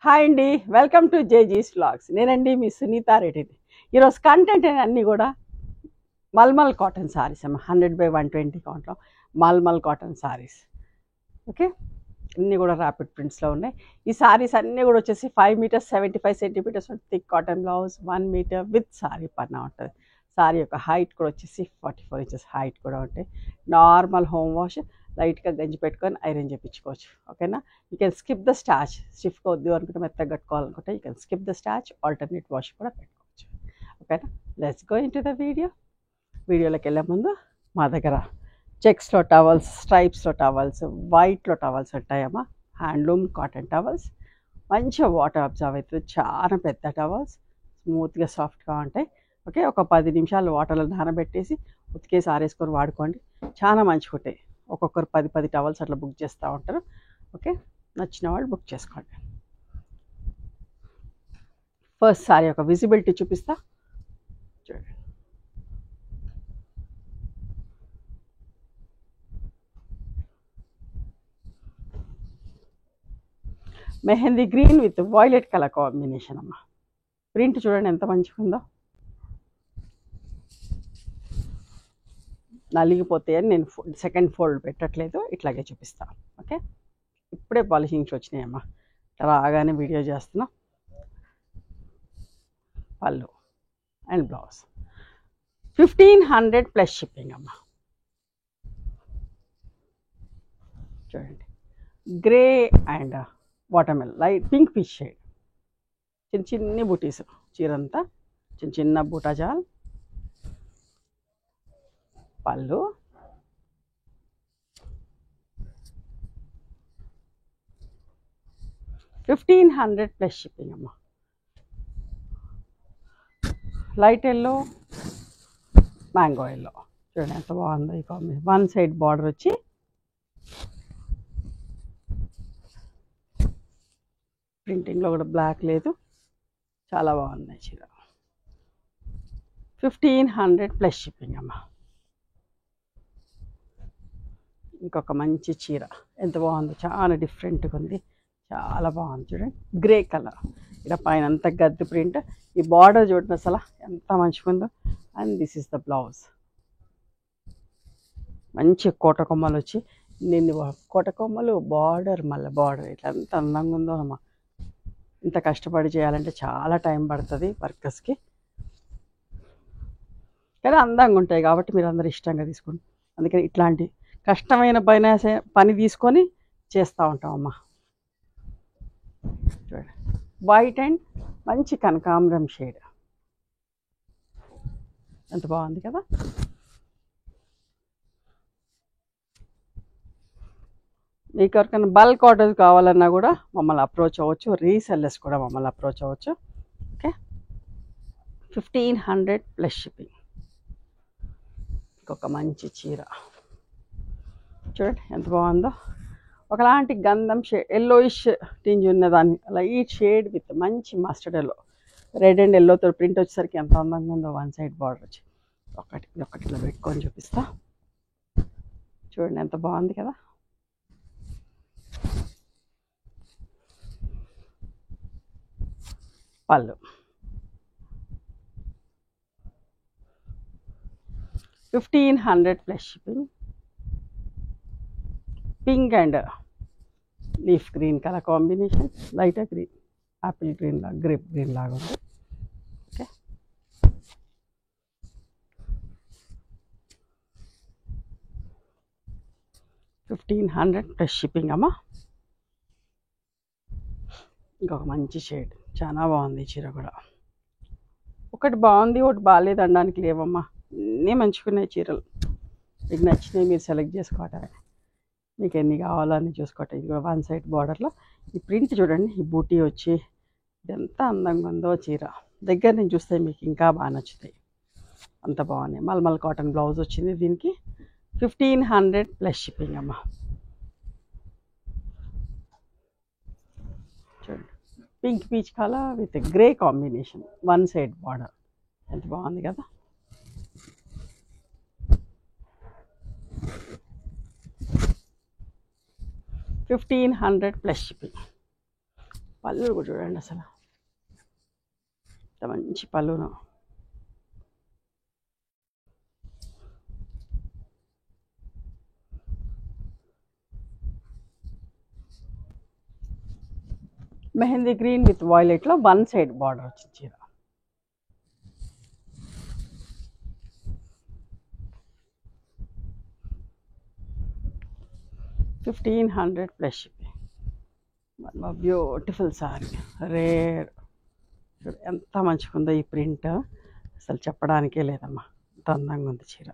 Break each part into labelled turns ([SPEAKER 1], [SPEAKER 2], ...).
[SPEAKER 1] Hi అండి, welcome to జేజీస్ vlogs. నేనండి మీ సునీత రెడ్డిని. ఈరోజు కంటెంట్ అన్నీ కూడా మల్మల్ కాటన్ సారీస్ అమ్మ. 100/120 కౌంట్లో మల్మల్ కాటన్ సారీస్. ఓకే, అన్నీ కూడా ర్యాపిడ్ ప్రింట్స్లో ఉన్నాయి. ఈ సారీస్ అన్నీ కూడా వచ్చేసి 5 metres 75 centimetres thick cotton blouse, 1 metre with sari పన్నా ఉంటుంది. సారీ యొక్క హైట్ కూడా వచ్చేసి 44 ఇంచెస్ హైట్ కూడా ఉంటాయి. నార్మల్ హోమ్ వాష్, లైట్గా గంజి పెట్టుకొని ఐరన్ చేయించుకోవచ్చు. ఓకేనా, you can skip the starch. స్టిఫ్గా వద్దు అనుకుంటే మెత్తగా కట్టుకోవాలనుకుంటే you can skip the starch, alternate wash కూడా పెట్టుకోవచ్చు. ఓకేనా, let's go in to the వీడియోలోకి వెళ్ళే ముందు మా దగ్గర చెక్స్లో టవల్స్, స్ట్రైప్స్లో టవల్స్, వైట్లో టవల్స్ ఉంటాయమ్మా. హ్యాండ్లూమ్ కాటన్ టవల్స్, మంచిగా వాటర్ అబ్జర్వ్ అవుతుంది. చాలా పెద్ద టవల్స్, స్మూత్గా సాఫ్ట్గా ఉంటాయి. ఓకే, ఒక 10 నిమిషాలు వాటర్లో నానబెట్టేసి ఉతికేసి ఆరేసుకొని వాడుకోండి. చాలా మంచిగా ఉంటాయి. ఒక్కొక్కరు 10 టవల్స్ అట్లా బుక్ చేస్తూ ఉంటారు. ఓకే, నచ్చిన వాళ్ళు బుక్ చేసుకోండి. ఫస్ట్ సారీ ఒక విజిబిలిటీ చూపిస్తా చూడండి. Mehndi green with violet colour combination అమ్మ. ప్రింట్ చూడండి ఎంత మంచిగా ఉందో. నలిగిపోతే అని నేను సెకండ్ ఫోల్డ్ పెట్టట్లేదు, ఇట్లాగే చూపిస్తాను. ఓకే, ఇప్పుడే పాలిషింగ్స్ వచ్చినాయమ్మా. రాగానే వీడియో చేస్తున్నా. పళ్ళు అండ్ బ్లౌజ్ 1500 ప్లస్ షిప్పింగ్ అమ్మ. చూడండి, grey and watermelon light pink peach shade, చిన్ని బూటీస్. చీరంతా చిన్న బూటా జాల్. పళ్ళు, $1500 ప్లస్ షిప్పింగ్ అమ్మ. Light yellow, mango yellow. చూడండి ఎంత బాగుందో ఈ కాంబినేషన్. 1 సైడ్ బార్డర్ వచ్చి ప్రింటింగ్లో కూడా బ్లాక్ లేదు, చాలా బాగున్నాయి చీర. 1500 ప్లస్ షిప్పింగ్ అమ్మ. ఇంకొక మంచి చీర ఎంత బాగుంది, చాలా డిఫరెంట్గా ఉంది, చాలా బాగుంది. చూడండి, గ్రే కలర్, ఇక్కడ పైన అంతా గద్దు ప్రింట్. ఈ బార్డర్ చూడండి అసలు ఎంత మంచిగా ఉందో. And this is the blouse. మంచి కోటకొమ్మలు వచ్చి నిన్ను కోటకొమ్మలు బార్డర్, మళ్ళీ బార్డర్ ఇట్లా ఎంత అందంగా ఉందో అమ్మ. ఇంత కష్టపడి చేయాలంటే చాలా టైం పడుతుంది వర్కర్స్కి, కానీ అందంగా ఉంటాయి కాబట్టి మీరు అందరూ ఇష్టంగా తీసుకోండి. అందుకని ఇట్లాంటి కష్టమైన పని తీసుకొని చేస్తూ ఉంటామమ్మా. చూడండి, వైట్ అండ్ మంచి కనకాంబరం షేడ్, ఎంత బాగుంది కదా. మీకు ఎవరికైనా బల్క్ ఆర్డర్స్ కావాలన్నా కూడా మమ్మల్ని అప్రోచ్ అవ్వచ్చు. రీసెల్లర్స్ కూడా మమ్మల్ని అప్రోచ్ అవ్వచ్చు. Okay, 1500 plus shipping. ఇంకొక మంచి చీర చూడండి ఎంత బాగుందో. ఒకలాంటి గంధం షేడ్, ఎల్లోయిష్ టింజ్ ఉన్నదాన్ని లైట్ షేడ్ విత్ మంచి మస్టర్డ్ ఎల్లో, రెడ్ అండ్ ఎల్లోతో ప్రింట్ వచ్చేసరికి ఎంత అందంగా ఉందో. 1 సైడ్ బార్డర్ వచ్చి ఒకటి ఇట్లా పెట్టుకొని చూపిస్తా. చూడండి ఎంత బాగుంది కదా. పళ్ళు 1500 plus shipping. Pink and leaf green colour combination, light green, Apple green లాగా, గ్రేప్ గ్రీన్ లాగా ఉంది. ఓకే, $1500 ప్లస్ షిప్పింగ్ అమ్మా. ఇంకొక మంచి షేడ్, చాలా బాగుంది ఈ చీర కూడా. ఒకటి బాగుంది ఒకటి బాగాలేదు అనడానికి లేవమ్మా, అన్నీ మంచుకున్నాయి చీరలు. మీకు నచ్చినవి మీరు సెలెక్ట్ చేసుకోవటమే, మీకు ఎన్ని కావాలో అన్నీ చూసుకోవటం. ఇది కూడా 1 సైడ్ బార్డర్లో ఈ ప్రింట్ చూడండి, ఈ బూటీ వచ్చి ఎంత అందంగా ఉందో చీర. దగ్గర నుంచి చూస్తే మీకు ఇంకా బాగా నచ్చుతాయి, అంత బాగున్నాయి. మల్మల్ కాటన్ బ్లౌజ్ వచ్చింది దీనికి. 1500 ప్లస్ షిప్పింగ్ అమ్మ. చూడండి, pink peach colour with grey combination, 1 side border, ఎంత బాగుంది కదా. $1500 ప్లస్ షిప్పింగ్. పళ్ళు కూడా చూడండి అసలు ఎంత మంచి పళ్ళును. మెహందీ గ్రీన్ విత్ వాయిలెట్లో వన్ సైడ్ బార్డర్ వచ్చింది చీర. $1,500 plus shipping. Beautiful sari, rare. ఎంత మంచిగా ఉందో ఈ ప్రింట్, అసలు చెప్పడానికే లేదమ్మా, ఎంత అందంగా ఉంది చీర.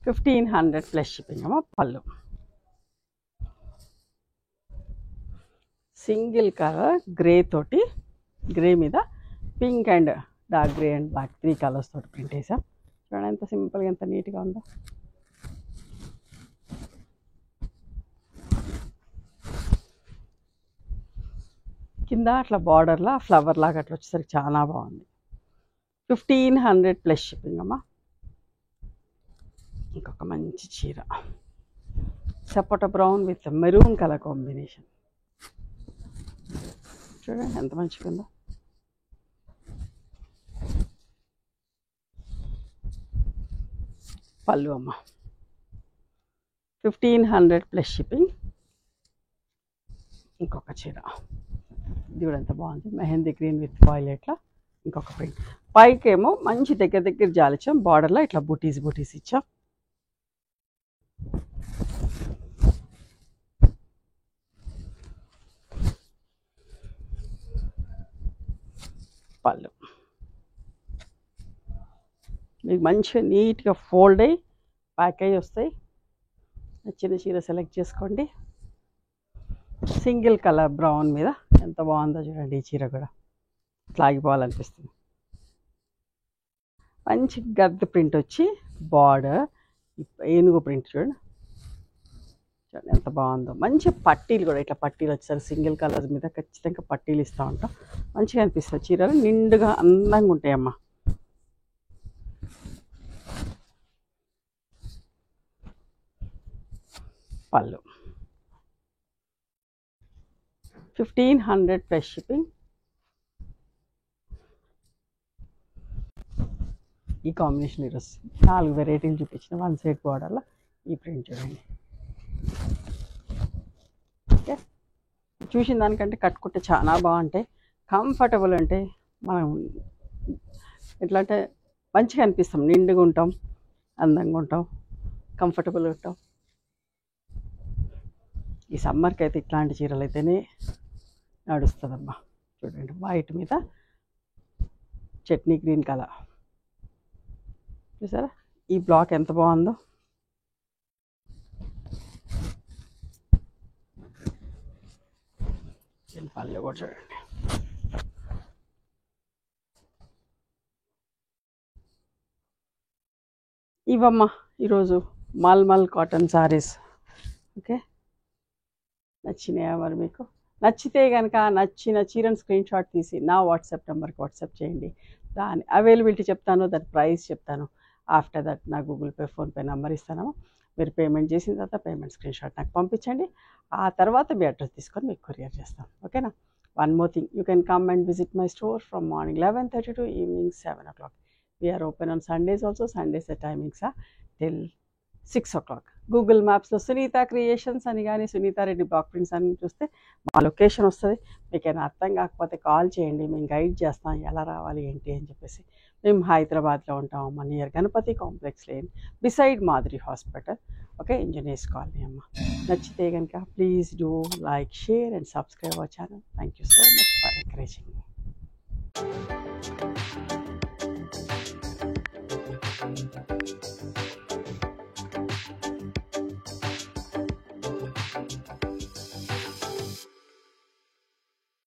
[SPEAKER 1] $1,500 ప్లస్ షిప్పింగ్ అమ్మా. పళ్ళు సింగిల్ కలర్ గ్రే తోటి, గ్రే మీద pink and dark grey and black 3 colours తోటి ప్రింట్ వేసాం. చూడండి ఎంత సింపుల్గా ఎంత నీట్గా ఉందో. కింద అట్లా బార్డర్లా ఫ్లవర్ లాగా అట్లా వచ్చేసరికి చాలా బాగుంది. 1,500 ప్లస్ షిప్పింగ్ అమ్మా. ఇంకొక మంచి చీర, సపోటా brown with maroon colour combination. చూడండి ఎంత మంచిగా ఉందో. పళ్ళు అమ్మ. 1,500 ప్లస్ షిప్పింగ్. ఇంకొక చీర, ఇది కూడా ఎంత బాగుంది, మెహందీ గ్రీన్ విత్ వాయిలెట్లో ఇంకొక ప్రింట్. పైకేమో మంచి దగ్గర దగ్గర జాలిచ్చాం, బార్డర్లో ఇట్లా బూటీస్ బూటీస్ ఇచ్చాం. పళ్ళు మీకు మంచిగా నీట్గా ఫోల్డ్ అయ్యి ప్యాక్ అయ్యి వస్తాయి. నచ్చిన చీర సెలెక్ట్ చేసుకోండి. సింగిల్ కలర్ బ్రౌన్ మీద ఎంత బాగుందో చూడండి. ఈ చీర కూడా ఇట్లా ఆగిపోవాలనిపిస్తుంది. మంచి గద్ద ప్రింట్ వచ్చి బార్డర్ ఏనుగు ప్రింట్ చూడండి, చూడండి ఎంత బాగుందో. మంచి పట్టీలు కూడా ఇట్లా పట్టీలు వచ్చారు, సింగిల్ కలర్ మీద ఖచ్చితంగా పట్టీలు ఇస్తూ ఉంటాం. మంచిగా అనిపిస్తుంది చీరలు, నిండుగా అందంగా ఉంటాయమ్మా. పళ్ళు 1,500 ప్లస్ షిప్పింగ్. ఈ కాంబినేషన్ ఈరోజు 4 వెరైటీలు చూపించిన వన్ సైడ్ బార్డర్లో ఈ ప్రింట్ చూడండి. ఓకే, చూసిన దానికంటే కట్టుకుంటే చాలా బాగుంటాయి, కంఫర్టబుల్. అంటే మనం ఎట్లా అంటే మంచిగా అనిపిస్తాం, నిండుగా ఉంటాం, అందంగా ఉంటాం, కంఫర్టబుల్గా ఉంటాం. ఈ సమ్మర్కి అయితే ఇట్లాంటి చీరలు అయితేనే నడుస్తుందమ్మా. చూడండి వైట్ మీద చట్నీ గ్రీన్ కలర్ చూసారా, ఈ బ్లాక్ ఎంత బాగుందో. పళ్ళు కూడా చూడండి. ఇవమ్మా ఈరోజు మల్మల్ కాటన్ సారీస్. ఓకే, నచ్చినాయా మరి మీకు? నచ్చితే కనుక నచ్చిన చీరను స్క్రీన్ షాట్ తీసి నా వాట్సాప్ నెంబర్కి వాట్సాప్ చేయండి. దాని అవైలబిలిటీ చెప్తాను, దాని ప్రైస్ చెప్తాను. ఆఫ్టర్ దట్ నా గూగుల్ పే, ఫోన్పే నెంబర్ ఇస్తాను. మీరు పేమెంట్ చేసిన తర్వాత పేమెంట్ స్క్రీన్ షాట్ నాకు పంపించండి. ఆ తర్వాత మీ అడ్రస్ తీసుకొని మీకు కొరియర్ చేస్తాం. ఓకేనా? One more thing, you can come and visit my store from morning 11:30 to evening 7 o'clock. We are open on Sundays also. Sundays the timings are till 6 o'clock. Google మ్యాప్స్లో Sunitha Creations అని కానీ Sunitha Reddy block prints అని చూస్తే మా location వస్తుంది. మీకైనా అర్థం కాకపోతే కాల్ చేయండి, మేము గైడ్ చేస్తాం ఎలా రావాలి ఏంటి అని చెప్పేసి. మేము హైదరాబాద్లో ఉంటాం, near Ganapati complex lane, beside Madhuri hospital. Okay, engineers colony అమ్మ. నచ్చితే కనుక please do like, share and subscribe our channel. Thank you so much for encouraging me.